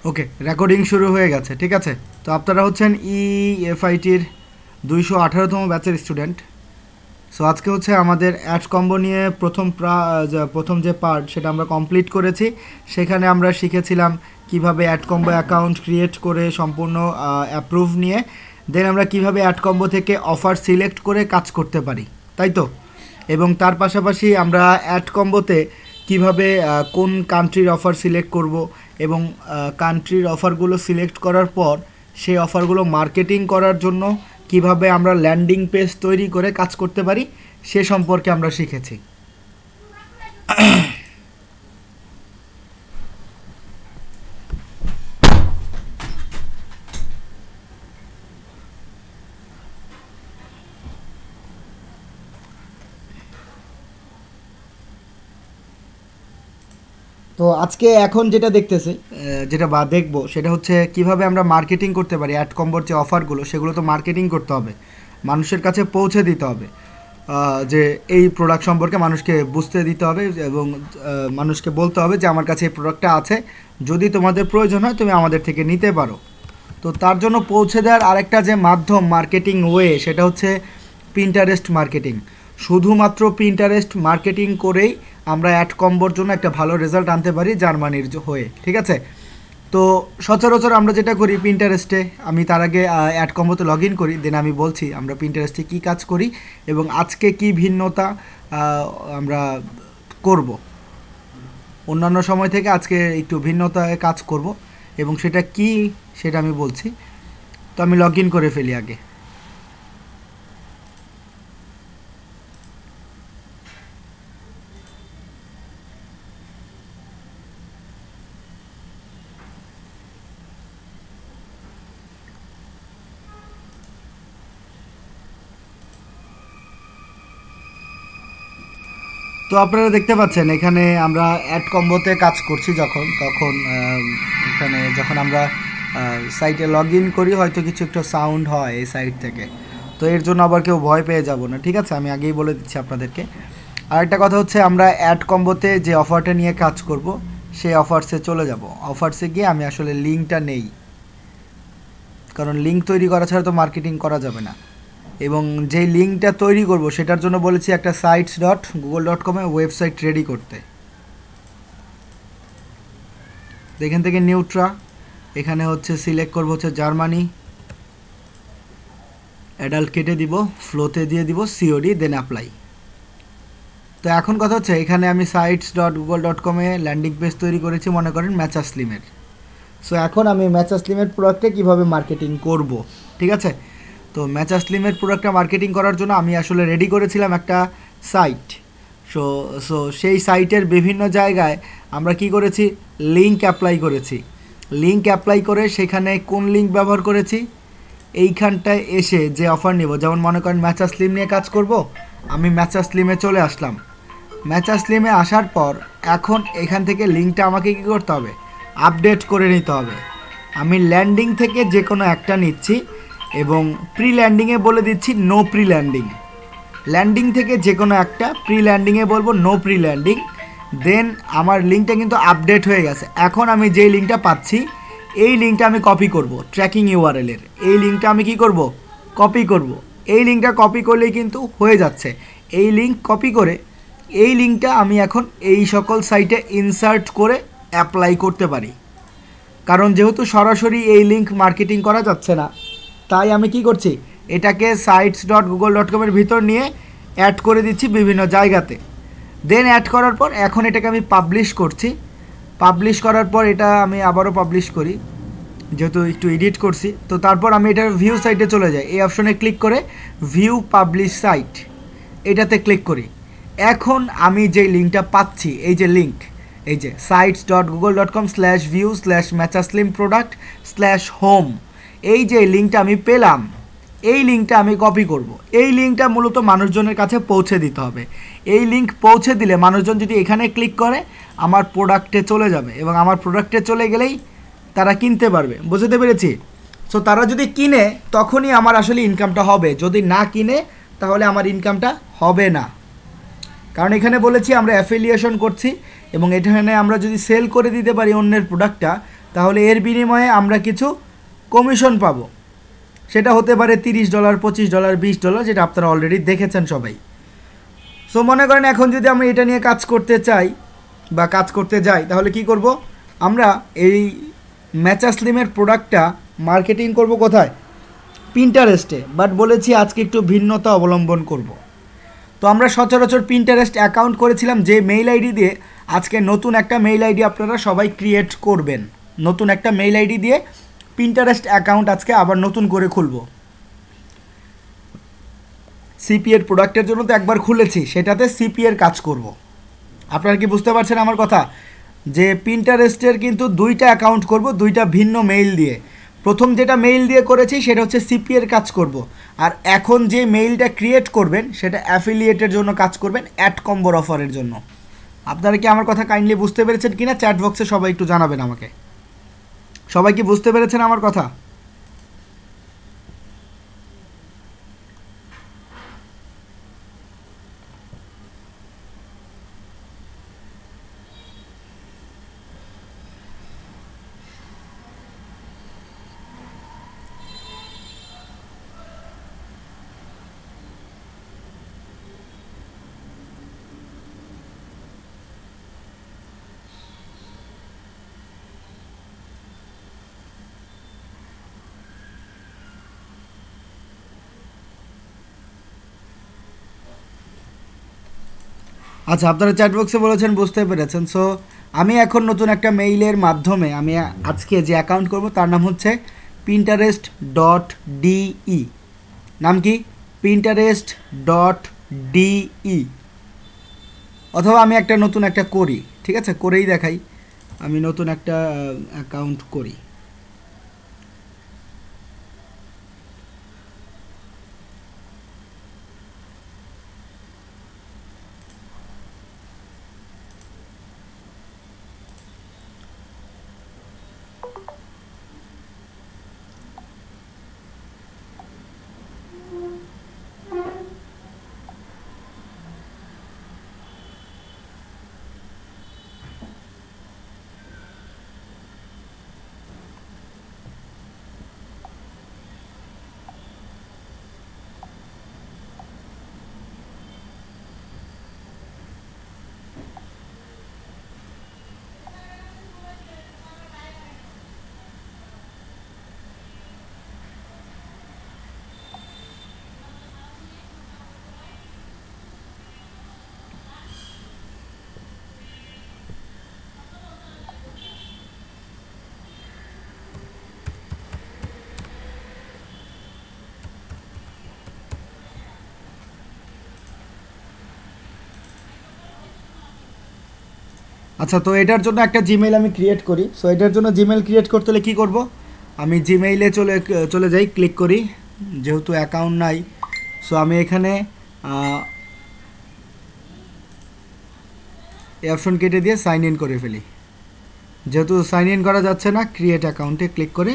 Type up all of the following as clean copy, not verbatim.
ওকে, recording শুরু হয়ে গেছে, ঠিক আছে। তো আপনারা হচ্ছেন EFITর 218তম ব্যাচের স্টুডেন্ট। সো আজকে হচ্ছে আমাদের অ্যাড কম্বো নিয়ে প্রথম যে পার্ট সেটা আমরা কমপ্লিট করেছি। সেখানে আমরা শিখেছিলাম কিভাবে অ্যাড কম্বো অ্যাকাউন্ট ক্রিয়েট করে সম্পূর্ণ অ্যাপ্রুভ নিয়ে দেন আমরা কিভাবে অ্যাড কম্বো থেকে অফার সিলেক্ট করে কাজ করতে পারি, তাই তো। এবং তার পাশাপাশি আমরা অ্যাড কম্বোতে কিভাবে কোন কান্ট্রির অফার সিলেক্ট করব এবং কান্ট্রির অফারগুলো সিলেক্ট করার পর সেই অফারগুলো মার্কেটিং করার জন্য কিভাবে আমরা ল্যান্ডিং পেজ তৈরি করে কাজ করতে পারি সে সম্পর্কে আমরা শিখেছি। তো আজকে এখন যেটা দেখতেছি দেখবো সেটা হচ্ছে কিভাবে আমরা মার্কেটিং করতে পারি। অ্যাড কম্বোর যে অফারগুলো সেগুলো তো মার্কেটিং করতে হবে, মানুষের কাছে পৌঁছে দিতে হবে, যে এই প্রোডাক্ট সম্পর্কে মানুষকে বুঝতে দিতে হবে এবং মানুষকে বলতে হবে যে আমার কাছে এই প্রোডাক্টটা আছে, যদি তোমাদের প্রয়োজন হয় তুমি আমাদের থেকে নিতে পারো। তো তার জন্য পৌঁছে দেওয়ার আরেকটা যে মাধ্যম মার্কেটিং ওয়ে সেটা হচ্ছে পিন্টারেস্ট মার্কেটিং। শুধুমাত্র পিন্টারেস্ট মার্কেটিং করেই আমরা অ্যাড কম্বোর জন্য একটা ভালো রেজাল্ট আনতে পারি জার্মানির হয়ে, ঠিক আছে। তো সচরাচর আমরা যেটা করি পিন্টারেস্টে, আমি তার আগে অ্যাড কম্বোতে লগ ইন করি, দেন আমি বলছি আমরা পিন্টারেস্টে কী কাজ করি এবং আজকে কি ভিন্নতা আমরা করব। অন্যান্য সময় থেকে আজকে একটু ভিন্নতায় কাজ করব এবং সেটা কি সেটা আমি বলছি। তো আমি লগ ইন করে ফেলি আগে। তো আপনারা দেখতে পাচ্ছেন এখানে আমরা অ্যাড কম্বোতে কাজ করছি তখন এখানে যখন আমরা সাইটে লগ ইন করি হয়তো কিছু একটা সাউন্ড হয় এই সাইট থেকে, তো এর জন্য আবার কেউ ভয় পেয়ে যাব না, ঠিক আছে। আমি আগেই বলে দিচ্ছি আপনাদেরকে। আরেকটা কথা হচ্ছে আমরা অ্যাড কম্বোতে যে অফারটা নিয়ে কাজ করব সেই অফার্সে চলে যাব। অফার্সে গিয়ে আমি আসলে লিঙ্কটা নেই, কারণ লিঙ্ক তৈরি করা ছাড়া তো মার্কেটিং করা যাবে না। এবং যেই লিঙ্কটা তৈরি করব সেটার জন্য বলেছি একটা sites.google.com-এ ওয়েবসাইট রেডি করতে। এখান থেকে নিউট্রা, এখানে হচ্ছে সিলেক্ট করব হচ্ছে জার্মানি, অ্যাডাল্ট কেটে দিব, ফ্লোতে দিয়ে দিব COD, দেন অ্যাপ্লাই। তো এখন কথা হচ্ছে এখানে আমি sites.google.com-এ ল্যান্ডিং পেজ তৈরি করেছি মনে করেন ম্যাচাসলিমের। সো এখন আমি ম্যাচাসলিমের প্রোডাক্টে কীভাবে মার্কেটিং করব, ঠিক আছে। তো ম্যাচাসলিমের প্রোডাক্টটা মার্কেটিং করার জন্য আমি আসলে রেডি করেছিলাম একটা সাইট। সো সেই সাইটের বিভিন্ন জায়গায় আমরা কি করেছি, লিঙ্ক অ্যাপ্লাই করেছি। লিঙ্ক অ্যাপ্লাই করে সেখানে কোন লিঙ্ক ব্যবহার করেছি, এইখানটায় এসে যে অফার নিব, যেমন মনে করেন ম্যাচাসলিম নিয়ে কাজ করব, আমি ম্যাচাসলিমে চলে আসলাম। ম্যাচাসলিমে আসার পর এখন এখান থেকে লিঙ্কটা আমাকে কী করতে হবে, আপডেট করে নিতে হবে। আমি ল্যান্ডিং থেকে যে কোনো একটা নিচ্ছি এবং প্রি ল্যান্ডিংয়ে বলে দিচ্ছি নো প্রি ল্যান্ডিং। ল্যান্ডিং থেকে যে কোনো একটা, প্রি ল্যান্ডিংয়ে বলবো নো প্রি ল্যান্ডিং। দেন আমার লিঙ্কটা কিন্তু আপডেট হয়ে গেছে। এখন আমি যেই লিঙ্কটা পাচ্ছি এই লিঙ্কটা আমি কপি করব, ট্র্যাকিং URL-এর এই লিঙ্কটা আমি কি করব, কপি করব। এই লিঙ্কটা কপি করলেই কিন্তু হয়ে যাচ্ছে। এই লিঙ্ক কপি করে এই লিঙ্কটা আমি এখন এই সকল সাইটে ইনসার্ট করে অ্যাপ্লাই করতে পারি। কারণ যেহেতু সরাসরি এই লিঙ্ক মার্কেটিং করা যাচ্ছে না, তাই আমি কি করছি, এটাকে sites.google.com-এর ভিতর নিয়ে অ্যাড করে দিচ্ছি বিভিন্ন জায়গাতে। দেন অ্যাড করার পর এখন এটাকে আমি পাবলিশ করছি। পাবলিশ করার পর এটা আমি আবারও পাবলিশ করি, যেহেতু একটু এডিট করছি। তো তারপর আমি এটার ভিউ সাইটে চলে যাই, এই অপশনে ক্লিক করে ভিউ পাবলিশ সাইট এটাতে ক্লিক করি। এখন আমি যেই লিঙ্কটা পাচ্ছি, এই যে লিঙ্ক, এই যে sites.google.com/view/matchaslimproduct/home, এই যে লিঙ্কটা আমি পেলাম, এই লিঙ্কটা আমি কপি করব। এই লিঙ্কটা মূলত মানুষজনের কাছে পৌঁছে দিতে হবে। এই লিঙ্ক পৌঁছে দিলে মানুষজন যদি এখানে ক্লিক করে আমার প্রোডাক্টে চলে যাবে এবং আমার প্রোডাক্টে চলে গেলেই তারা কিনতে পারবে। বুঝতে পেরেছি? সো তারা যদি কিনে তখনই আমার আসলে ইনকামটা হবে, যদি না কিনে তাহলে আমার ইনকামটা হবে না। কারণ এখানে বলেছি আমরা অ্যাফিলিয়েশন করছি এবং এখানে আমরা যদি সেল করে দিতে পারি অন্যের প্রোডাক্টটা, তাহলে এর বিনিময়ে আমরা কিছু কমিশন পাবো। সেটা হতে পারে $30, $25, $20, যেটা আপনারা অলরেডি দেখেছেন সবাই। সো মনে করেন এখন যদি আমরা এটা নিয়ে কাজ করতে চাই বা কাজ করতে যাই, তাহলে কি করব? আমরা এই ম্যাচাসলিমের প্রোডাক্টটা মার্কেটিং করব কোথায়? পিন্টারেস্টে। বাট বলেছি আজকে একটু ভিন্নতা অবলম্বন করব। তো আমরা সচরাচর পিন্টারেস্ট অ্যাকাউন্ট করেছিলাম যে মেইল আইডি দিয়ে। আজকে নতুন একটা মেইল আইডি আপনারা সবাই ক্রিয়েট করবেন। নতুন একটা মেইল আইডি দিয়ে পিন্টারেস্ট অ্যাকাউন্ট আজকে আবার নতুন করে খুলব। সিপিএর প্রোডাক্টের জন্য তো একবার খুলেছি, সেটাতে সিপিএর কাজ করব। আপনারা কি বুঝতে পারছেন আমার কথা? যে পিন্টারেস্টের কিন্তু দুইটা অ্যাকাউন্ট করব, দুইটা ভিন্ন মেইল দিয়ে। প্রথম যেটা মেইল দিয়ে করেছি সেটা হচ্ছে সিপিএর কাজ করব, আর এখন যে মেইলটা ক্রিয়েট করবেন সেটা অ্যাফিলিয়েটের জন্য কাজ করবেন, অ্যাড কম্বোর অফারের জন্য। আপনারা কি আমার কথা কাইন্ডলি বুঝতে পেরেছেন কিনা চ্যাট বক্সে সবাই একটু জানাবেন আমাকে। সবাই কি বুঝতে পেরেছেন আমার কথা? আচ্ছা, আপনারা চ্যাট বক্সে বলেছেন বুঝতে পেরেছেন। সো আমি এখন নতুন একটা মেইলের মাধ্যমে আমি আজকে যে অ্যাকাউন্ট করব তার নাম হচ্ছে pinterest.de। নাম কি? pinterest.de। অথবা আমি একটা নতুন একটা করি, ঠিক আছে, করেই দেখাই। আমি নতুন একটা অ্যাকাউন্ট করি। আচ্ছা, তো এটার জন্য একটা জিমেইল আমি ক্রিয়েট করি। সো এটার জন্য জিমেইল ক্রিয়েট করতে হলে কী করব? আমি জিমেইলে চলে যাই, ক্লিক করি। যেহেতু অ্যাকাউন্ট নাই, সো আমি এখানে এই অপশন কেটে দিয়ে সাইন ইন করে ফেলি। যেহেতু সাইন ইন করা যাচ্ছে না, ক্রিয়েট অ্যাকাউন্টে ক্লিক করে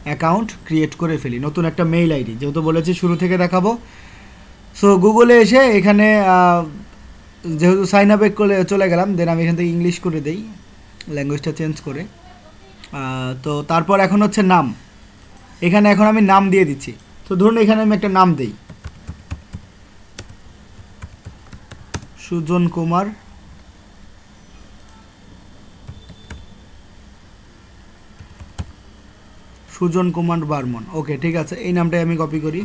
অ্যাকাউন্ট ক্রিয়েট করে ফেলি, নতুন একটা মেইল আইডি, যেহেতু বলেছি শুরু থেকে দেখাবো। সো গুগলে এসে এখানে যেহেতু সাইন আপে চলে গেলাম, দেন আমি এখান থেকে ইংলিশ করে দেই, ল্যাঙ্গুয়েজটা চেঞ্জ করে। তো তারপর এখন হচ্ছে নাম। এখানে এখন আমি নাম দিয়ে দিচ্ছি। তো ধরুন এখানে আমি একটা নাম দেই, সুজন কুমার। সুজন কুমার বর্মন। ওকে, ঠিক আছে, এই নামটাই আমি কপি করি।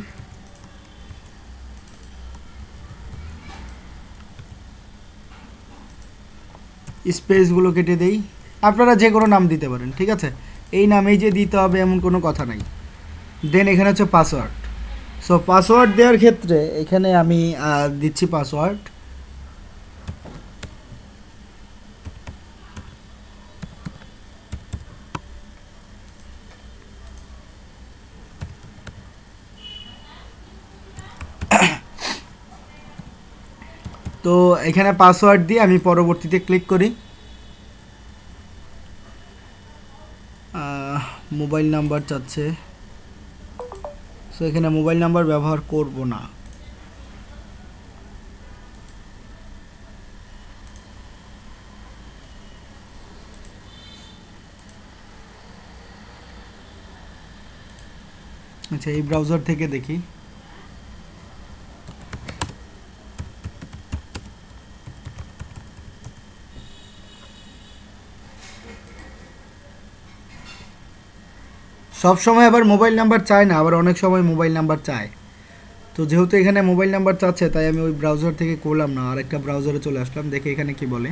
স্পেসগুলো কেটে দেই। আপনারা যে কোনো নাম দিতে পারেন, ঠিক আছে, এই নামেই যে দিতে হবে এমন কোনো কথা নাই। দেন এখানে হচ্ছে পাসওয়ার্ড। সো পাসওয়ার্ড দেওয়ার ক্ষেত্রে এখানে আমি দিচ্ছি পাসওয়ার্ড। তো এখানে পাসওয়ার্ড দিয়ে আমি পরবর্তীতে ক্লিক করি। মোবাইল নাম্বার চাচ্ছে, সো এখানে মোবাইল নাম্বার ব্যবহার করব না। আচ্ছা, এই ব্রাউজার থেকে দেখি। সব সময় আবার মোবাইল নাম্বার চায় না, আবার অনেক সময় মোবাইল নাম্বার চায়। তো যেহেতু এখানে মোবাইল নাম্বার চাচ্ছে, তাই আমি ওই ব্রাউজার থেকে করলাম না, আরেকটা ব্রাউজারে চলে আসলাম, দেখে এখানে কি বলে।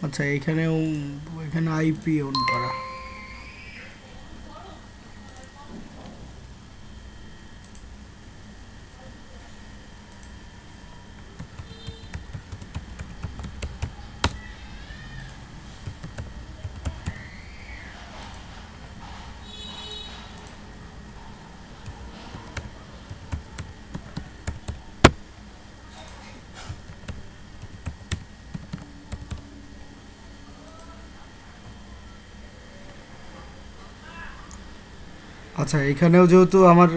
আচ্ছা, এখানে আইপি অন করা। আচ্ছা, এখানেও যেহেতু আমার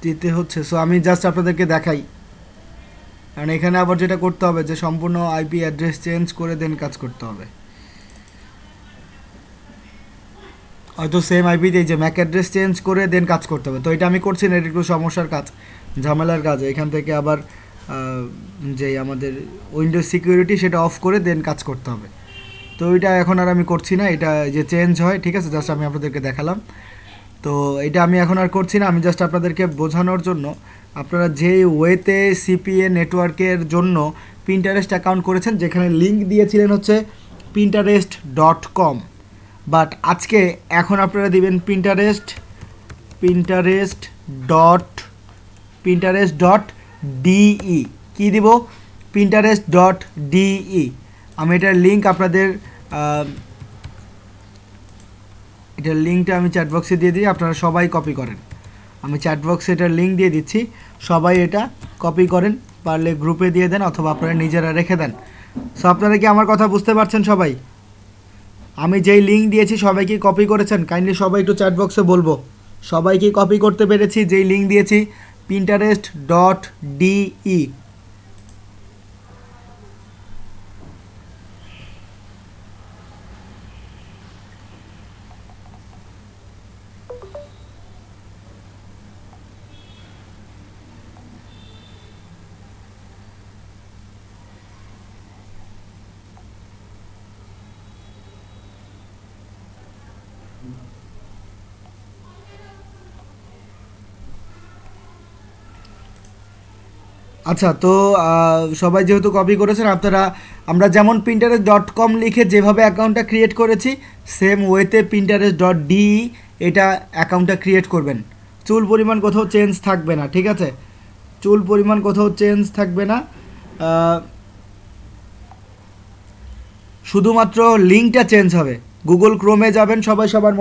দিতে হচ্ছে, সো আমি জাস্ট আপনাদেরকে দেখাই। কারণ এখানে আবার যেটা করতে হবে যে সম্পূর্ণ আইপি অ্যাড্রেস চেঞ্জ করে দেন কাজ করতে হবে। হয়তো সেম আইপিতে যে ম্যাক অ্যাড্রেস চেঞ্জ করে দেন কাজ করতে হবে, তো এটা আমি করছি না, এটা একটু সমস্যার কাজ, ঝামেলার কাজ। এখান থেকে আবার যে আমাদের উইন্ডোজ সিকিউরিটি সেটা অফ করে দেন কাজ করতে হবে। তো এটা এখন আর আমি করছি না, এটা যে চেঞ্জ হয়, ঠিক আছে, জাস্ট আমি আপনাদেরকে দেখালাম। তো এটা আমি এখন আর করছি না, আমি জাস্ট আপনাদেরকে বোঝানোর জন্য, আপনারা যে ওয়েতে সিপিএ নেটওয়ার্কের জন্য পিন্টারেস্ট অ্যাকাউন্ট করেছেন, যেখানে লিঙ্ক দিয়েছিলেন হচ্ছে pinterest.com, বাট আজকে এখন আপনারা দিবেন pinterest.de। কি দিব? pinterest.de। আমি এটার লিঙ্ক আপনাদের এটার লিঙ্কটা আমি চ্যাট বক্সে দিয়ে দিই, আপনারা সবাই কপি করেন। আমি চ্যাট বক্সে এটার লিঙ্ক দিয়ে দিচ্ছি, সবাই এটা কপি করেন, পারলে গ্রুপে দিয়ে দেন অথবা আপনারা নিজেরা রেখে দেন। সো আপনারা কি আমার কথা বুঝতে পারছেন সবাই? আমি যেই লিঙ্ক দিয়েছি সবাই কি কপি করেছেন? কাইন্ডলি সবাই একটু চ্যাট বক্সে বলবো, সবাই কি কপি করতে পেরেছি যেই লিঙ্ক দিয়েছি pinterest.de। আচ্ছা, তো সবাই যেহেতু কপি করেছেন, আমরা যেমন pinterest.com লিখে যেভাবে অ্যাকাউন্টটা ক্রিয়েট করেছি, সেম ওয়েতে pinterest.de এটা অ্যাকাউন্টটা ক্রিয়েট করবেন। চুল পরিমাণ কোথাও চেঞ্জ থাকবে না, ঠিক আছে? চুল পরিমাণ কোথাও চেঞ্জ থাকবে না, শুধুমাত্র লিঙ্কটা চেঞ্জ হবে। গুগল ক্রোমে যাবেন সবাই সবার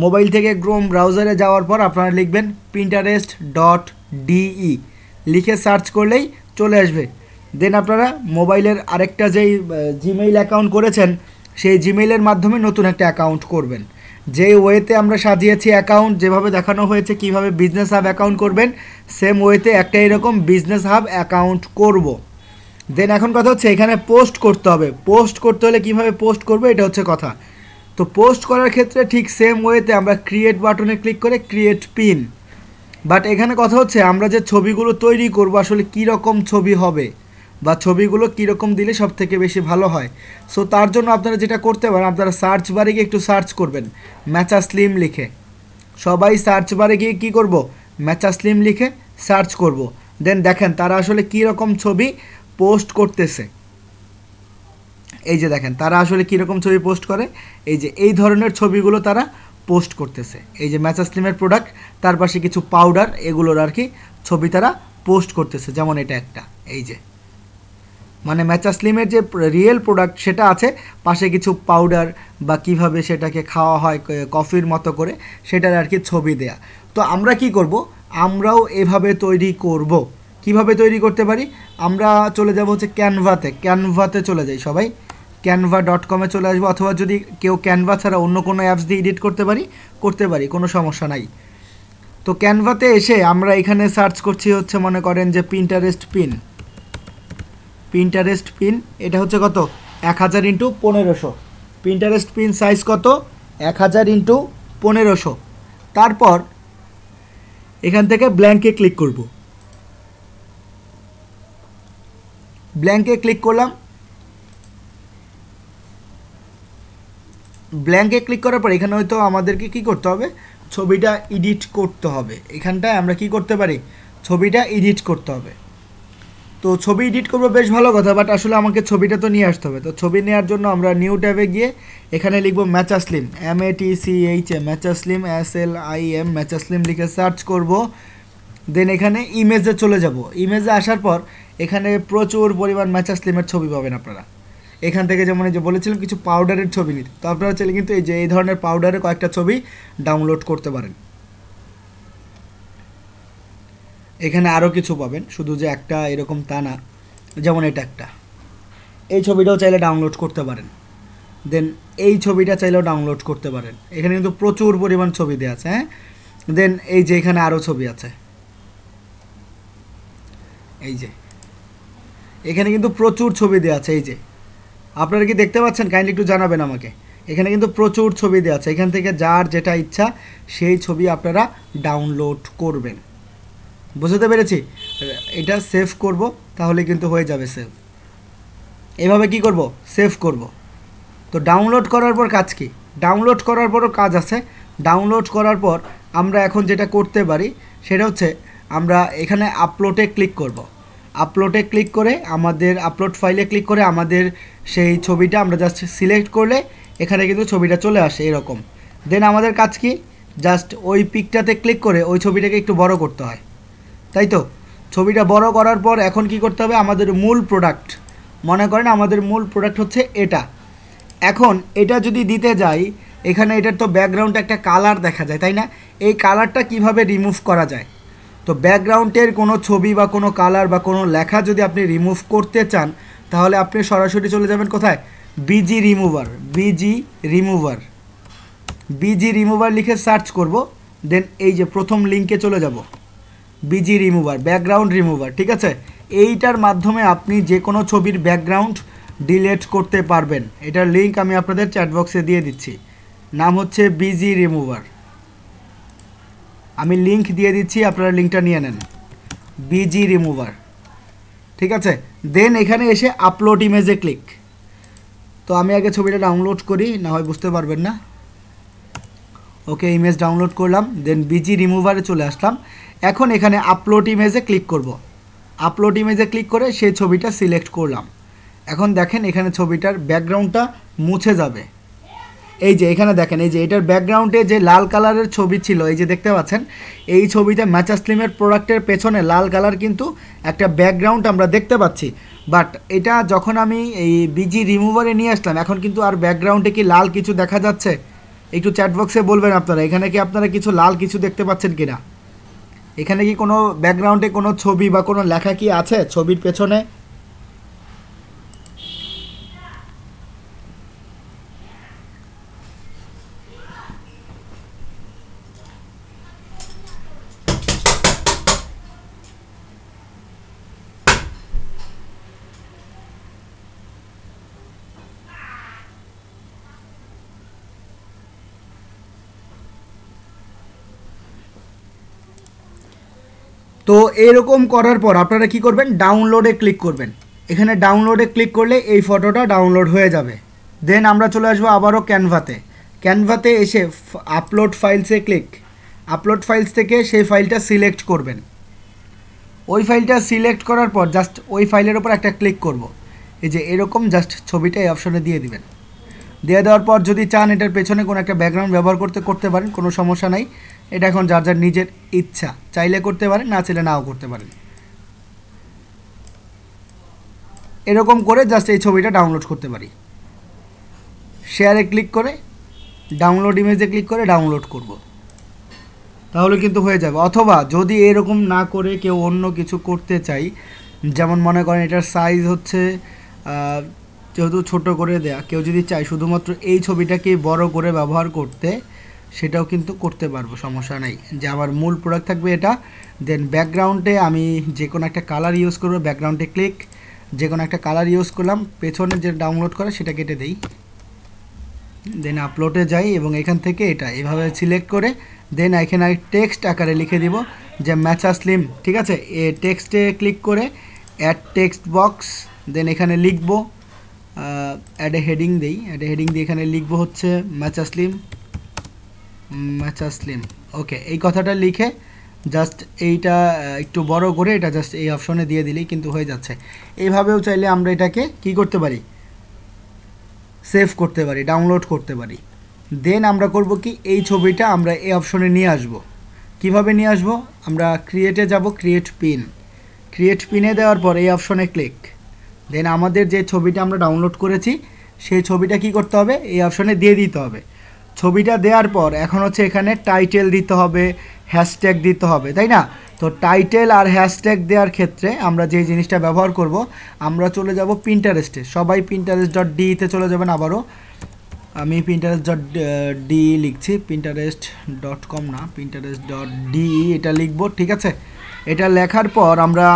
মোবাইল থেকে ক্রোম ব্রাউজারে যাওয়ার পর আপনারা লিখবেন pinterest.de, লিখে সার্চ করলেই চলে আসবে। দেন আপনারা মোবাইলের আরেকটা যেই জিমেইল অ্যাকাউন্ট করেছেন, সেই জিমেইলের মাধ্যমে নতুন একটা অ্যাকাউন্ট করবেন। যেই ওয়েতে আমরা সাজিয়েছি অ্যাকাউন্ট, যেভাবে দেখানো হয়েছে কিভাবে বিজনেস হাব অ্যাকাউন্ট করবেন, সেম ওয়েতে একটা এরকম বিজনেস হাব অ্যাকাউন্ট করব। দেন এখন কথা হচ্ছে এখানে পোস্ট করতে হবে। পোস্ট করতে হলে কীভাবে পোস্ট করবে, এটা হচ্ছে কথা। তো পোস্ট করার ক্ষেত্রে ঠিক সেম ওয়েতে আমরা ক্রিয়েট বাটনে ক্লিক করে ক্রিয়েট পিন, বাট এখানে কথা হচ্ছে আমরা যে ছবিগুলো তৈরি করব আসলে কী রকম ছবি হবে বা ছবিগুলো কীরকম দিলে সব থেকে বেশি ভালো হয়। সো তার জন্য আপনারা যেটা করতে পারেন, আপনারা সার্চ বারে গিয়ে একটু সার্চ করবেন ম্যাচা স্লিম লিখে। সবাই সার্চ বারে গিয়ে কী করব, ম্যাচা স্লিম লিখে সার্চ করব। দেন দেখেন তারা আসলে কী রকম ছবি পোস্ট করতেছে। এই যে দেখেন তারা আসলে কীরকম ছবি পোস্ট করে, এই যে এই ধরনের ছবিগুলো তারা পোস্ট করতেছে। এই যে ম্যাচা স্লিমের প্রোডাক্ট, তার পাশে কিছু পাউডার, এগুলোর আর কি ছবি তারা পোস্ট করতেছে। যেমন এটা একটা, এই যে মানে ম্যাচা স্লিমের যে রিয়েল প্রোডাক্ট সেটা আছে, পাশে কিছু পাউডার বা কিভাবে সেটাকে খাওয়া হয় কফির মতো করে, সেটার আর কি ছবি দেয়া। তো আমরা কি করব, আমরাও এভাবে তৈরি করব। কিভাবে তৈরি করতে পারি, আমরা চলে যাব হচ্ছে ক্যানভাতে চলে যাই সবাই, canva.com চলে আসবো, অথবা যদি কেউ ক্যানভা ছাড়া অন্য কোনো অ্যাপস দিয়ে এডিট করতে পারি, কোনো সমস্যা নাই। তো ক্যানভাতে এসে আমরা এখানে সার্চ করছি হচ্ছে মনে করেন যে পিন্টারেস্ট পিন, এটা হচ্ছে কত 1000 × 1500। পিন্টারেস্ট পিন সাইজ কত 1000 × 1500। তারপর এখান থেকে ব্ল্যাঙ্কে ক্লিক করব। ব্ল্যাঙ্কে ক্লিক করলাম। ব্ল্যাঙ্কে ক্লিক করার পর এখানে হয়তো আমাদেরকে কি করতে হবে, ছবিটা এডিট করতে হবে। এখানটায় আমরা কি করতে পারি, ছবিটা এডিট করতে হবে। তো ছবি এডিট করবো বেশ ভালো কথা, বাট আসলে আমাকে ছবিটা তো নিয়ে আসতে হবে। তো ছবি নেওয়ার জন্য আমরা নিউ ট্যাবে গিয়ে এখানে লিখবো matcha slim, MATCHA, matcha slim SLIM, matcha slim লিখে সার্চ করব। দেন এখানে ইমেজে চলে যাব। ইমেজে আসার পর এখানে প্রচুর পরিমাণ ম্যাচা স্লিমের ছবি পাবেন আপনারা। এখান থেকে যেমন এই যে বলেছিলাম কিছু পাউডারের ছবি নিতে, তো আপনারা চাইলে কিন্তু এই যে এই ধরনের পাউডারের কয়েকটা ছবি ডাউনলোড করতে পারেন। এখানে আরও কিছু পাবেন, শুধু যে একটা এরকম তা না। যেমন এটা একটা, এই ছবিটাও চাইলে ডাউনলোড করতে পারেন। দেন এই ছবিটা চাইলেও ডাউনলোড করতে পারেন। এখানে কিন্তু প্রচুর পরিমাণ ছবি দেওয়া আছে। হ্যাঁ, দেন এই যে এখানে আরও ছবি আছে, এই যে এখানে কিন্তু প্রচুর ছবি দেওয়া আছে। এই যে আপনারা কি দেখতে পাচ্ছেন, কাইন্ডলি একটু জানাবেন আমাকে। এখানে কিন্তু প্রচুর ছবি দেওয়া আছে, এখান থেকে যার যেটা ইচ্ছা সেই ছবি আপনারা ডাউনলোড করবেন। বুঝতে পেরেছি। এটা সেভ করব, তাহলে কিন্তু হয়ে যাবে সেভ। এভাবে কি করব, সেভ করব। তো ডাউনলোড করার পর কাজ কি, ডাউনলোড করার পরও কাজ আছে। ডাউনলোড করার পর আমরা এখন যেটা করতে পারি সেটা হচ্ছে আমরা এখানে আপলোডে ক্লিক করব। আপলোডে ক্লিক করে আমাদের আপলোড ফাইলে ক্লিক করে আমাদের সেই ছবিটা আমরা জাস্ট সিলেক্ট করলে এখানে কিন্তু ছবিটা চলে আসে এরকম। দেন আমাদের কাজ কি, জাস্ট ওই পিকটাতে ক্লিক করে ওই ছবিটাকে একটু বড় করতে হয়, তাই তো। ছবিটা বড় করার পর এখন কি করতে হবে, আমাদের মূল প্রোডাক্ট, মনে করেন আমাদের মূল প্রোডাক্ট হচ্ছে এটা। এখন এটা যদি দিতে যাই, এখানে এটার তো ব্যাকগ্রাউন্ডে একটা কালার দেখা যায়, তাই না। এই কালারটা কিভাবে রিমুভ করা যায়, তো ব্যাকগ্রাউন্ডের কোনো ছবি বা কোনো কালার বা কোনো লেখা যদি আপনি রিমুভ করতে চান, তাহলে আপনি সরাসরি চলে যাবেন কোথায়, বিজি রিমুভার লিখে সার্চ করব। দেন এই যে প্রথম লিঙ্কে চলে যাব, বিজি রিমুভার, ব্যাকগ্রাউন্ড রিমুভার, ঠিক আছে। এইটার মাধ্যমে আপনি যে কোনো ছবির ব্যাকগ্রাউন্ড ডিলিট করতে পারবেন। এটার লিঙ্ক আমি আপনাদের চ্যাট বক্সে দিয়ে দিচ্ছি, নাম হচ্ছে বিজি রিমুভার। আমি লিঙ্ক দিয়ে দিচ্ছি, আপনারা লিঙ্কটা নিয়ে নেন, বিজি রিমুভার, ঠিক আছে। দেন এখানে এসে আপলোড ইমেজে ক্লিক। তো আমি আগে ছবিটা ডাউনলোড করি, না হয় বুঝতে পারবেন না। ওকে, ইমেজ ডাউনলোড করলাম, দেন বিজি রিমুভারে চলে আসলাম। এখন এখানে আপলোড ইমেজে ক্লিক করব। আপলোড ইমেজে ক্লিক করে সেই ছবিটা সিলেক্ট করলাম। এখন দেখেন এখানে ছবিটার ব্যাকগ্রাউন্ডটা মুছে যাবে। এই যে এখানে দেখেন, এই যে এটার ব্যাকগ্রাউন্ডে যে লাল কালারের ছবি ছিল, এই যে দেখতে পাচ্ছেন, এই ছবিটা ম্যাচা স্লিমের প্রোডাক্টের পেছনে লাল কালার কিন্তু একটা ব্যাকগ্রাউন্ড আমরা দেখতে পাচ্ছি। বাট এটা যখন আমি এই বিজি রিমুভারে নিয়ে আসলাম, এখন কিন্তু আর ব্যাকগ্রাউন্ডে কি লাল কিছু দেখা যাচ্ছে, একটু চ্যাট বক্সে বলবেন আপনারা, এখানে কি আপনারা কিছু লাল কিছু দেখতে পাচ্ছেন কিনা। এখানে কি কোনো ব্যাকগ্রাউন্ডে কোনো ছবি বা কোনো লেখা কি আছে ছবির পেছনে। এরকম করার পর আপনারা কি করবেন, ডাউনলোডে ক্লিক করবেন। এখানে ডাউনলোডে ক্লিক করলে এই ফটোটা ডাউনলোড হয়ে যাবে। দেন আমরা চলে আসবো আবারও ক্যানভাতে এসে আপলোড ফাইলসে ক্লিক। আপলোড ফাইলস থেকে সেই ফাইলটা সিলেক্ট করবেন। ওই ফাইলটা সিলেক্ট করার পর জাস্ট ওই ফাইলের ওপর একটা ক্লিক করব। এই যে এরকম জাস্ট ছবিটা এই অপশনে দিয়ে দিবেন। দিয়ে দেওয়ার পর যদি চান এটার পেছনে কোনো একটা ব্যাকগ্রাউন্ড ব্যবহার করতে পারেন, কোনো সমস্যা নাই। এটা এখন যার যার নিজের ইচ্ছা, চাইলে করতে পারেন, না চাইলে নাও করতে পারেন। এরকম করে জাস্ট এই ছবিটা ডাউনলোড করতে পারি। শেয়ারে ক্লিক করে ডাউনলোড ইমেজে ক্লিক করে ডাউনলোড করব, তাহলে কিন্তু হয়ে যাবে। অথবা যদি এরকম না করে কেউ অন্য কিছু করতে চাই, যেমন মনে করেন এটার সাইজ হচ্ছে যেহেতু ছোট করে দেয়া, কেউ যদি চায় শুধুমাত্র এই ছবিটাকে বড় করে ব্যবহার করতে, সেটাও কিন্তু করতে পারবো, সমস্যা নেই। যে আমার মূল প্রোডাক্ট থাকবে এটা। দেন ব্যাকগ্রাউন্ডে আমি যে কোনো একটা কালার ইউজ করবো, ব্যাকগ্রাউন্ডে ক্লিক, যে কোনো একটা কালার ইউজ করলাম, পেছনে যে ডাউনলোড করা সেটা কেটে দেই। দেন আপলোডে যাই এবং এখান থেকে এটা এভাবে সিলেক্ট করে দেন এখানে টেক্সট আকারে লিখে দিব যে ম্যাচা স্লিম, ঠিক আছে। এ টেক্সটে ক্লিক করে অ্যাড টেক্সট বক্স, দেন এখানে লিখবো অ্যাড এ হেডিং দিই, অ্যাড এ হেডিং দিয়ে এখানে লিখবো হচ্ছে ম্যাচা স্লিম। ওকে, এই কথাটা লিখে জাস্ট এইটা একটু বড় করে এটা জাস্ট এই অপশনে দিয়ে দিলেই কিন্তু হয়ে যাচ্ছে। এইভাবেও চাইলে আমরা এটাকে কি করতে পারি, সেভ করতে পারি, ডাউনলোড করতে পারি। দেন আমরা করব কি, এই ছবিটা আমরা এই অপশনে নিয়ে আসব। কিভাবে নিয়ে আসব, আমরা ক্রিয়েটে যাব, ক্রিয়েট পিনে দেওয়ার পর এই অপশনে ক্লিক। দেন আমাদের যে ছবিটা আমরা ডাউনলোড করেছি সেই ছবিটা কি করতে হবে, এই অপশনে দিয়ে দিতে হবে। ছবিটা দেওয়ার পর এখন হচ্ছে এখানে টাইটেল দিতে হবে, হ্যাশট্যাগ দিতে হবে, তাই না? তো টাইটেল আর হ্যাশট্যাগ দেওয়ার ক্ষেত্রে আমরা যে জিনিসটা ব্যবহার করব, আমরা চলে যাব পিন্টারেস্টে। সবাই pinterest.de-তে চলে যাবেন। আবারও আমি pinterest.de লিখছি, pinterest.com না, pinterest.de এটা লিখব, ঠিক আছে। এটা লেখার পর আমরা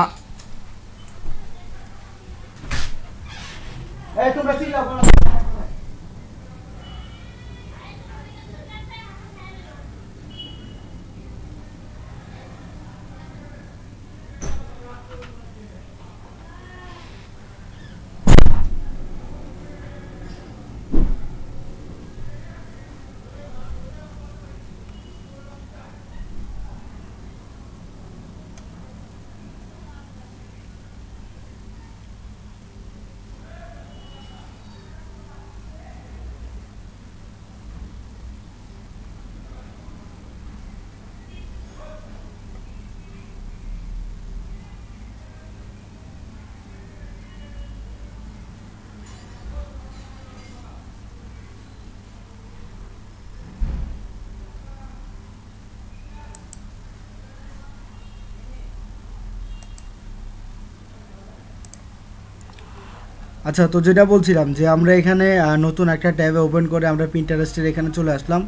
আচ্ছা, তো যেটা বলছিলাম যে আমরা এখানে নতুন একটা ট্যাবে ওপেন করে আমরা পিন্টারেস্টের এখানে চলে আসলাম।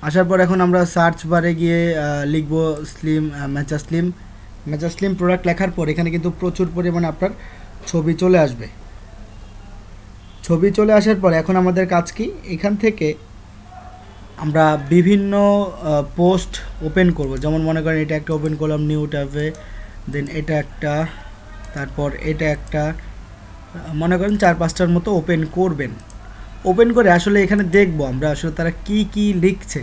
আসার পর এখন আমরা সার্চ বারে গিয়ে লিখব ম্যাচা স্লিম প্রোডাক্ট লেখার পর এখানে কিন্তু প্রচুর পরিমাণে আপনার ছবি চলে আসবে। ছবি চলে আসার পর এখন আমাদের কাজ কি, এখান থেকে আমরা বিভিন্ন পোস্ট ওপেন করব। যেমন মনে করেন এটা একটা ওপেন করলাম নিউ ট্যাবে, দেন এটা একটা, তারপর এটা একটা, মনে করেন 4-5টার মতো ওপেন করবেন। ওপেন করে আসলে এখানে দেখব আমরা আসলে তারা কি কি লিখছে,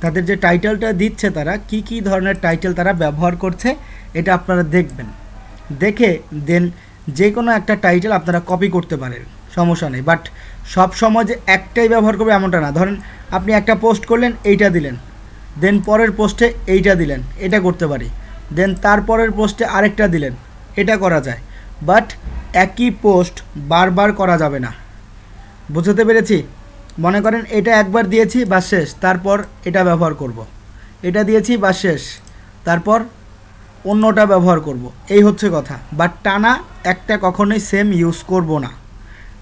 তাদের যে টাইটেলটা দিচ্ছে তারা কি কি ধরনের টাইটেল তারা ব্যবহার করছে, এটা আপনারা দেখবেন। দেখে দেন যে কোনো একটা টাইটেল আপনারা কপি করতে পারেন, সমস্যা নেই। বাট সব সময় যে একটাই ব্যবহার করবে এমনটা না। ধরেন আপনি একটা পোস্ট করলেন, এইটা দিলেন, দেন পরের পোস্টে এইটা দিলেন, এটা করতে পারি। দেন তারপরের পোস্টে আরেকটা দিলেন, এটা করা যায়। বাট একই পোস্ট বারবার করা যাবে না, বুঝতে পেরেছি? মনে করেন এটা একবার দিয়েছি বা শেষ, তারপর এটা ব্যবহার করব। এটা দিয়েছি বা শেষ, তারপর অন্যটা ব্যবহার করব, এই হচ্ছে কথা। বাট টানা একটা কখনোই সেম ইউজ করব না।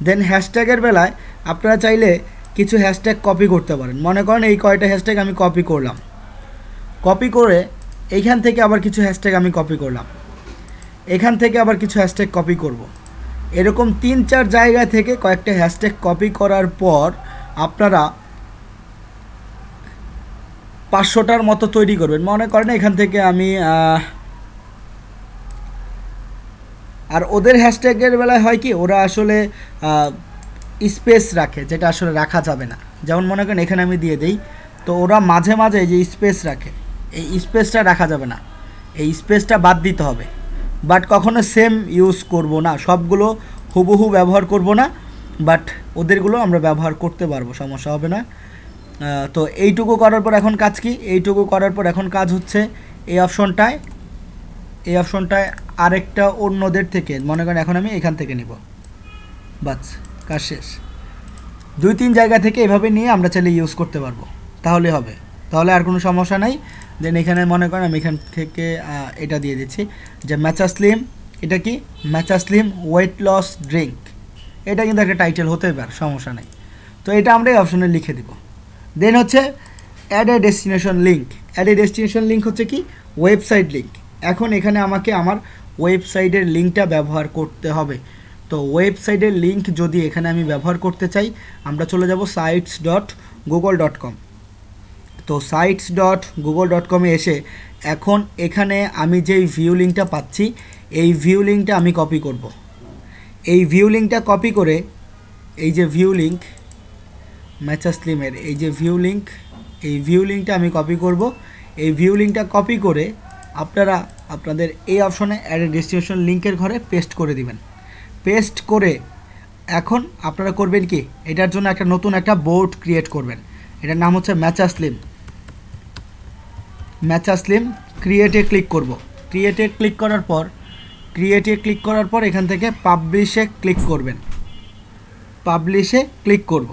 দেন হ্যাশট্যাগের বেলায় আপনারা চাইলে কিছু হ্যাশট্যাগ কপি করতে পারেন। মনে করেন এই কয়টা হ্যাশট্যাগ আমি কপি করলাম, কপি করে এইখান থেকে আবার কিছু হ্যাশট্যাগ আমি কপি করলাম, এখান থেকে আবার কিছু হ্যাশট্যাগ কপি করব। এরকম 3-4 জায়গা থেকে কয়েকটা হ্যাশট্যাগ কপি করার পর আপনারা 500টার মতো তৈরি করবেন। মনে করেন এখান থেকে আমি আর ওদের হ্যাশট্যাগের বেলায় হয় কি, ওরা আসলে স্পেস রাখে যেটা আসলে রাখা যাবে না। যেমন মনে করেন এখানে আমি দিয়ে দিই, তো ওরা মাঝে মাঝে যে স্পেস রাখে, এই স্পেসটা রাখা যাবে না, এই স্পেসটা বাদ দিতে হবে। বাট কখনো সেম ইউজ করব না, সবগুলো হুবহু ব্যবহার করব না, বাট ওদেরগুলো আমরা ব্যবহার করতে পারবো, সমস্যা হবে না। তো এইটুকু করার পর এখন কাজ কি, এইটুকু করার পর এখন কাজ হচ্ছে এই অপশনটায় আরেকটা অন্যদের থেকে, মনে করেন এখন আমি এখান থেকে নিব, বাস কাজ শেষ। 2-3 জায়গা থেকে এভাবে নিয়ে আমরা চাইলে ইউজ করতে পারবো, তাহলে হবে, তাহলে আর কোনো সমস্যা নাই। দেন এখানে মনে করেন আমি এখান থেকে এটা দিয়ে দিচ্ছি যে ম্যাচাসলিম, এটা কি ম্যাচাসলিম ওয়েট লস ড্রিঙ্ক, এটা কিন্তু একটা টাইটেল হতে পারে, সমস্যা নেই। তো এটা আমরা এই অপশনে লিখে দিব। দেন হচ্ছে add a destination link. Add a destination link হচ্ছে কি ওয়েবসাইট লিঙ্ক। এখন এখানে আমাকে আমার ওয়েবসাইটের লিঙ্কটা ব্যবহার করতে হবে। তো ওয়েবসাইটের লিঙ্ক যদি এখানে আমি ব্যবহার করতে চাই, আমরা চলে যাব sites.google.com। তো sites.google.com-এ এসে এখন এখানে আমি যেই ভিউ লিঙ্কটা পাচ্ছি, এই ভিউ লিঙ্কটা আমি কপি করব। এই ভিউ লিঙ্কটা কপি করে, এই যে ভিউ লিঙ্ক ম্যাচাসলিমের এই যে ভিউ লিঙ্ক, এই ভিউ লিঙ্কটা আমি কপি করব। এই ভিউ লিঙ্কটা কপি করে আপনারা আপনাদের এই অপশনে অ্যাড এ ডেস্টিনেশন লিঙ্কের ঘরে পেস্ট করে দিবেন। পেস্ট করে এখন আপনারা করবেন কি, এটার জন্য একটা নতুন একটা বোর্ড ক্রিয়েট করবেন, এটার নাম হচ্ছে ম্যাচাসলিম। ক্রিয়েটে ক্লিক করব। ক্রিয়েটে ক্লিক করার পর এখান থেকে পাবলিশে ক্লিক করবেন। পাবলিশে ক্লিক করব।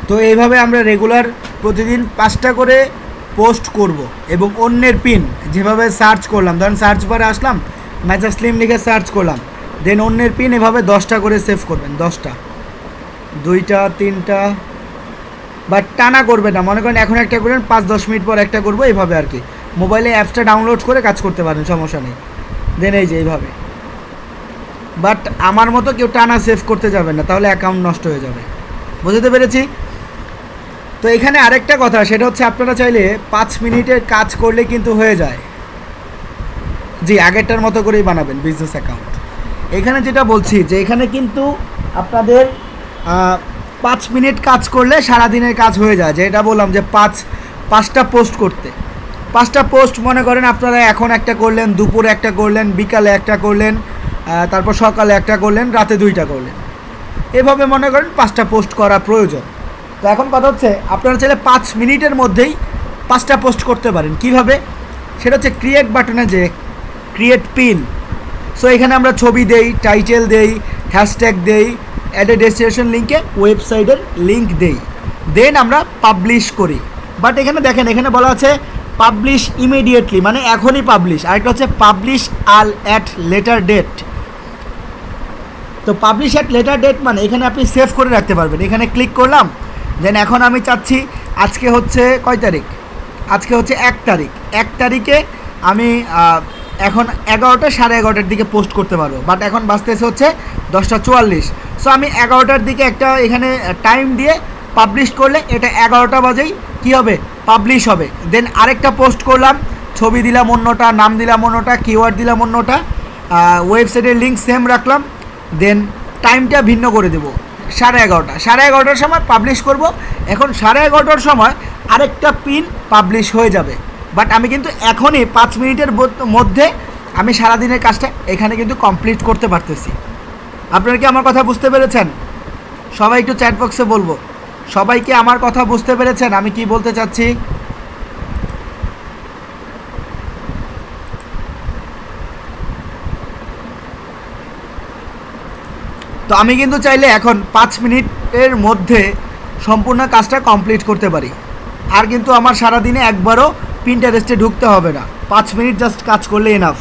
তো এইভাবে আমরা রেগুলার প্রতিদিন 5টা করে পোস্ট করব এবং অন্যের পিন যেভাবে সার্চ করলাম, ধরেন সার্চ বারে আসলাম ম্যাচাসলিম লিখে সার্চ করলাম, দেন অন্যের পিন এভাবে 10টা করে সেভ করবেন। 10টা, 2টা, 3টা, বাট টানা করবে না। মনে করেন এখন একটা করবেন, 5-10 মিনিট পর একটা করবো, এইভাবে আর কি। মোবাইলে অ্যাপসটা ডাউনলোড করে কাজ করতে পারেন, সমস্যা নেই। দেন এই যে এইভাবে, বাট আমার মতো কেউ টানা সেভ করতে যাবেন না, তাহলে অ্যাকাউন্ট নষ্ট হয়ে যাবে। বুঝতে পেরেছি? তো এখানে আরেকটা কথা, সেটা হচ্ছে আপনারা চাইলে 5 মিনিটের কাজ করলে কিন্তু হয়ে যায়। জি, আগেরটার মতো করেই বানাবেন বিজনেস অ্যাকাউন্ট। এখানে যেটা বলছি যে এখানে কিন্তু আপনাদের 5 মিনিট কাজ করলে সারাদিনের কাজ হয়ে যায়। যেটা বললাম যে 5টা পোস্ট করতে, 5টা পোস্ট মনে করেন আপনারা এখন একটা করলেন, দুপুরে একটা করলেন, বিকালে একটা করলেন, তারপর সকালে একটা করলেন, রাতে 2টা করলেন, এভাবে মনে করেন 5টা পোস্ট করা প্রয়োজন। তো এখন কথা হচ্ছে আপনারা চাইলে 5 মিনিটের মধ্যেই 5টা পোস্ট করতে পারেন। কিভাবে? সেটা হচ্ছে ক্রিয়েট বাটনে যে ক্রিয়েট পিন। সো এখানে আমরা ছবি দেই, টাইটেল দেই, হ্যাশট্যাগ দেই, অ্যাড এ ডেস্টিনেশন লিঙ্কে ওয়েবসাইটের লিঙ্ক দেই, দেন আমরা পাবলিশ করি। বাট এখানে দেখেন, এখানে বলা আছে পাবলিশ ইমিডিয়েটলি, মানে এখনই পাবলিশ। আরেকটা হচ্ছে পাবলিশ আল অ্যাট লেটার ডেট। তো পাবলিশ অ্যাট লেটার ডেট মানে এখানে আপনি সেভ করে রাখতে পারবেন। এখানে ক্লিক করলাম, দেন এখন আমি চাচ্ছি আজকে হচ্ছে কয় তারিখ, আজকে হচ্ছে 1 তারিখ। 1 তারিখে আমি এখন 11টা 11:30টার দিকে পোস্ট করতে পারবো, বাট এখন বাজতেছে হচ্ছে 10:44। সো আমি 11টার দিকে একটা এখানে টাইম দিয়ে পাবলিশ করলে এটা 11টা বাজেই কী হবে, পাবলিশ হবে। দেন আরেকটা পোস্ট করলাম, ছবি দিলাম অন্যটা, নাম দিলাম অন্যটা, কিওয়ার্ড দিলাম অন্যটা, ওয়েবসাইটের লিঙ্ক সেম রাখলাম, দেন টাইমটা ভিন্ন করে দেবো 11:30। 11:30টার সময় পাবলিশ করব। এখন 11:30টার সময় আরেকটা পিন পাবলিশ হয়ে যাবে, বাট আমি কিন্তু এখনই 5 মিনিটের মধ্যে আমি সারাদিনের কাজটা এখানে কিন্তু কমপ্লিট করতে পারতেছি। আপনারা কি আমার কথা বুঝতে পেরেছেন? সবাই একটু চ্যাট বক্সে বলবো, সবাই কি আমার কথা বুঝতে পেরেছেন আমি কি বলতে চাচ্ছি? তো আমি কিন্তু চাইলে এখন 5 মিনিটের মধ্যে সম্পূর্ণ কাজটা কমপ্লিট করতে পারি। আর কিন্তু আমার সারাদিনে একবারও পিন্টারেস্টে ঢুকতে হবে না, 5 মিনিট জাস্ট কাজ করলে এনাফ।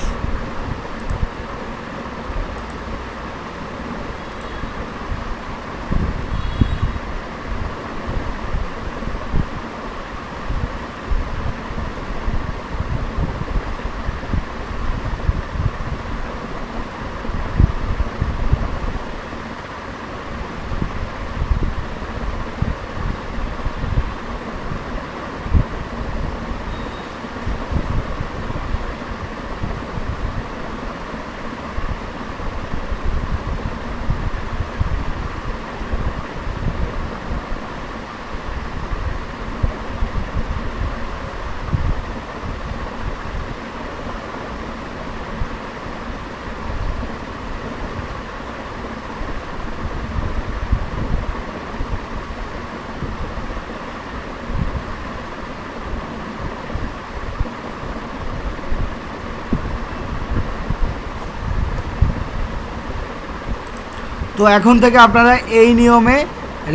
তো এখন থেকে আপনারা এই নিয়মে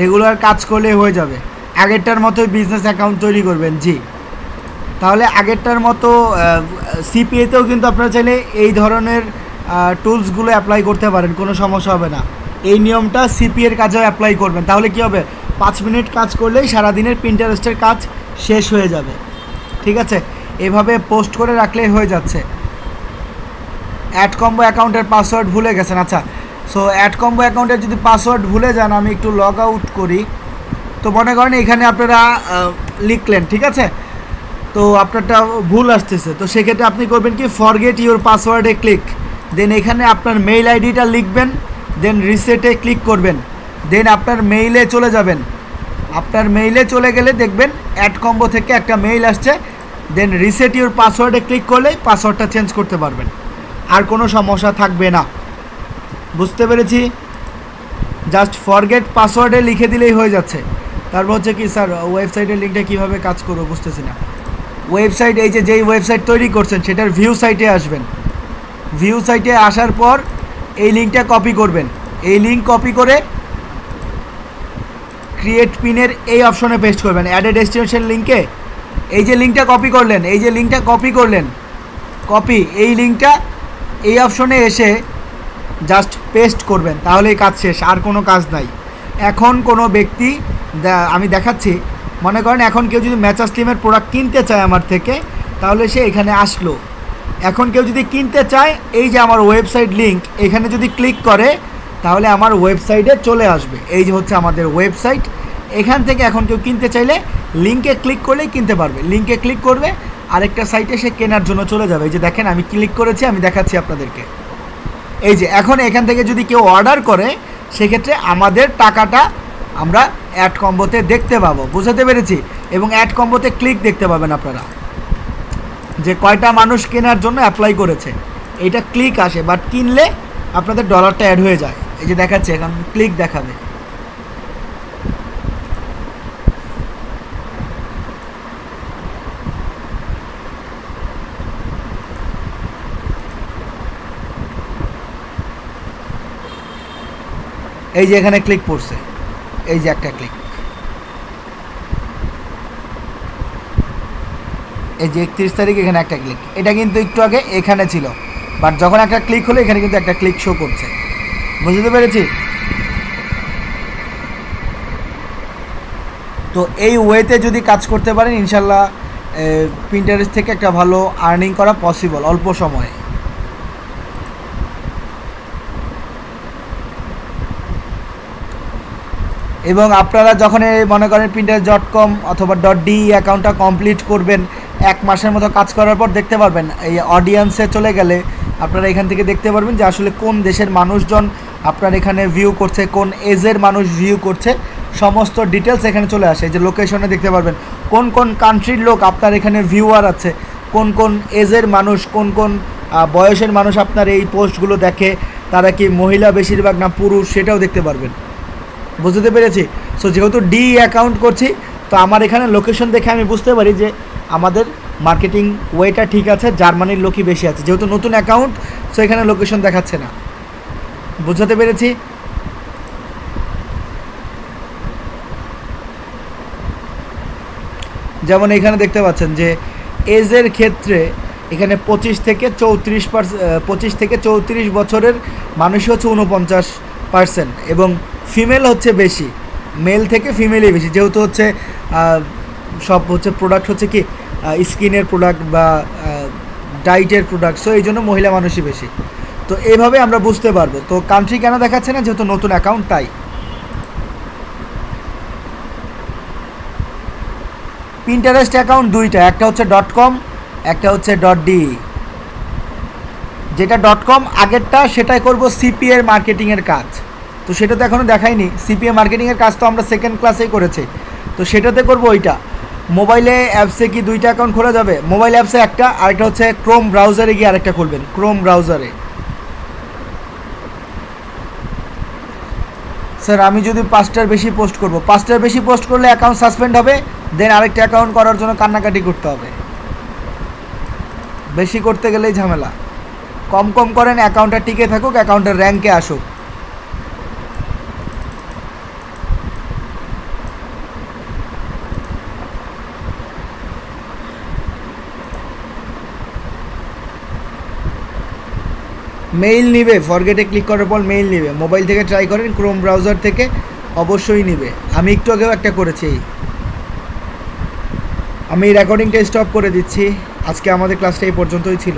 রেগুলার কাজ করলে হয়ে যাবে। আগেরটার মতোই বিজনেস অ্যাকাউন্ট তৈরি করবেন। জি, তাহলে আগেরটার মতো সিপিএতেও কিন্তু আপনারা চাইলে এই ধরনের টুলসগুলো অ্যাপ্লাই করতে পারেন, কোনো সমস্যা হবে না। এই নিয়মটা সিপিএর কাজেও অ্যাপ্লাই করবেন, তাহলে কি হবে, 5 মিনিট কাজ করলেই সারাদিনের পিন্টারেস্টের কাজ শেষ হয়ে যাবে। ঠিক আছে, এভাবে পোস্ট করে রাখলেই হয়ে যাচ্ছে। অ্যাড কম্বো অ্যাকাউন্টের পাসওয়ার্ড ভুলে গেছেন, আচ্ছা। সো অ্যাড কম্বো অ্যাকাউন্টের যদি পাসওয়ার্ড ভুলে যান, আমি একটু লগ আউট করি। তো মনে করেন এখানে আপনারা লিখলেন, ঠিক আছে, তো আপনারটা ভুল আসতেছে, তো সেক্ষেত্রে আপনি করবেন কি, ফরগেট ইউর পাসওয়ার্ডে ক্লিক, দেন এখানে আপনার মেইল আইডিটা লিখবেন, দেন রিসেটে ক্লিক করবেন, দেন আপনার মেইলে চলে যাবেন। আপনার মেইলে চলে গেলে দেখবেন অ্যাড কম্বো থেকে একটা মেইল আসছে, দেন রিসেট ইউর পাসওয়ার্ডে ক্লিক করলেই পাসওয়ার্ডটা চেঞ্জ করতে পারবেন, আর কোনো সমস্যা থাকবে না। বুঝতে পেরেছি? জাস্ট ফরগেট পাসওয়ার্ডে লিখে দিলেই হয়ে যাচ্ছে। তারপর হচ্ছে কি, স্যার ওয়েবসাইটের লিঙ্কটা কীভাবে কাজ করবো বুঝতেছি না। ওয়েবসাইট, এই যে যেই ওয়েবসাইট তৈরি করছেন সেটার ভিউ সাইটে আসবেন। ভিউ সাইটে আসার পর এই লিঙ্কটা কপি করবেন। এই লিঙ্ক কপি করে ক্রিয়েট পিনের এই অপশনে পেস্ট করবেন, অ্যাড ডেস্টিনেশন লিঙ্কে। এই যে লিঙ্কটা কপি করলেন, এই যে লিঙ্কটা কপি করলেন, কপি, এই লিঙ্কটা এই অপশনে এসে জাস্ট পেস্ট করবেন, তাহলেই কাজ শেষ, আর কোনো কাজ নাই। এখন কোনো ব্যক্তি, আমি দেখাচ্ছি, মনে করেন এখন কেউ যদি ম্যাচাসলিমের প্রোডাক্ট কিনতে চায় আমার থেকে, তাহলে সে এখানে আসলো। এখন কেউ যদি কিনতে চায়, এই যে আমার ওয়েবসাইট লিঙ্ক, এখানে যদি ক্লিক করে তাহলে আমার ওয়েবসাইটে চলে আসবে। এই যে হচ্ছে আমাদের ওয়েবসাইট। এখান থেকে এখন কেউ কিনতে চাইলে লিঙ্কে ক্লিক করলেই কিনতে পারবে। লিঙ্কে ক্লিক করবে, আরেকটা সাইটে সে কেনার জন্য চলে যাবে। এই যে দেখেন আমি ক্লিক করেছি, আমি দেখাচ্ছি আপনাদেরকে। এই যে এখন এখান থেকে যদি কেউ অর্ডার করে, সেক্ষেত্রে আমাদের টাকাটা আমরা অ্যাড কম্বোতে দেখতে পাবো। বুঝতে পেরেছি? এবং অ্যাড কম্বোতে ক্লিক দেখতে পাবেন আপনারা, যে কয়টা মানুষ কেনার জন্য অ্যাপ্লাই করেছে, এইটা ক্লিক আসে, বাট কিনলে আপনাদের ডলারটা অ্যাড হয়ে যায়। এই যে দেখাচ্ছে, এখন ক্লিক দেখাবে। এই যে এখানে ক্লিক পড়ছে, এই যে একটা ক্লিক, এই যে 31 তারিখ এখানে একটা ক্লিক। এটা কিন্তু একটু আগে এখানে ছিল, বাট যখন একটা ক্লিক হলো এখানে কিন্তু একটা ক্লিক শো করছে। বুঝতে পেরেছি? তো এই ওয়েতে যদি কাজ করতে পারেন, ইনশাল্লাহ পিন্টারেস্ট থেকে একটা ভালো আর্নিং করা পসিবল অল্প সময়ে। এবং আপনারা যখন মনে করেন pinterest.com অথবা .de অ্যাকাউন্টটা কমপ্লিট করবেন, 1 মাসের মতো কাজ করার পর দেখতে পারবেন, এই অডিয়েন্সে চলে গেলে আপনারা এখান থেকে দেখতে পারবেন যে আসলে কোন দেশের মানুষজন আপনার এখানে ভিউ করছে, কোন এজের মানুষ ভিউ করছে, সমস্ত ডিটেলস এখানে চলে আসে। এই যে লোকেশনে দেখতে পারবেন কোন কোন কান্ট্রির লোক আপনার এখানে ভিউয়ার আছে, কোন কোন এজের মানুষ, কোন কোন বয়সের মানুষ আপনার এই পোস্টগুলো দেখে, তারা কি মহিলা বেশিরভাগ না পুরুষ, সেটাও দেখতে পারবেন। বুঝতে পেরেছি? সো যেহেতু ডি অ্যাকাউন্ট করছি, তো আমার এখানে লোকেশন দেখে আমি বুঝতে পারি যে আমাদের মার্কেটিং ওয়েটা ঠিক আছে, জার্মানির লোকই বেশি আছে। যেহেতু নতুন অ্যাকাউন্ট, সো এখানে লোকেশন দেখাচ্ছে না। বুঝতে পেরেছি? যেমন এখানে দেখতে পাচ্ছেন যে এজের ক্ষেত্রে এখানে 25 থেকে 34 বছরের মানুষ হচ্ছে 49% এবং ফিমেল হচ্ছে বেশি, মেল থেকে ফিমেলই বেশি, যেহেতু হচ্ছে সব হচ্ছে প্রোডাক্ট হচ্ছে কি স্কিনের প্রোডাক্ট বা ডাইটের প্রোডাক্ট, সো এই জন্য মহিলা মানুষই বেশি। তো এইভাবে আমরা বুঝতে পারবো। তো কান্ট্রি কেন দেখাচ্ছে না, যেহেতু নতুন অ্যাকাউন্ট তাই। পিন্টারেস্ট অ্যাকাউন্ট দুইটা, একটা হচ্ছে .com, একটা হচ্ছে .de। যেটা .com আগেরটা সেটাই করব সিপিএ মার্কেটিংয়ের কাজ, তো সেটা তো এখনও দেখাইনি। সিপিএ মার্কেটিংয়ের কাজ তো আমরা সেকেন্ড ক্লাসেই করেছি, তো সেটাতে করব ওইটা। মোবাইলে অ্যাপসে কি দুইটা অ্যাকাউন্ট খোলা যাবে? মোবাইল অ্যাপসে একটা, আরেকটা হচ্ছে ক্রোম ব্রাউজারে গিয়ে আরেকটা খুলবেন, ক্রোম ব্রাউজারে। স্যার আমি যদি 5টার বেশি পোস্ট করব, 5টার বেশি পোস্ট করলে অ্যাকাউন্ট সাসপেন্ড হবে, দেন আরেকটা অ্যাকাউন্ট করার জন্য কান্নাকাটি করতে হবে। বেশি করতে গেলেই ঝামেলা। কম কম করেন, অ্যাকাউন্টটা টিকে থাকুক, অ্যাকাউন্টের র্যাঙ্কে আসুক। মেইল নিবে, ফরগেটে ক্লিক করার পর মেইল নিবে। মোবাইল থেকে ট্রাই করেন, ক্রোম ব্রাউজার থেকে অবশ্যই নিবে। আমি একটু আগেও একটা করেছি। আমি রেকর্ডিংটা স্টপ করে দিচ্ছি। আজকে আমাদের ক্লাসটা এই পর্যন্তই ছিল।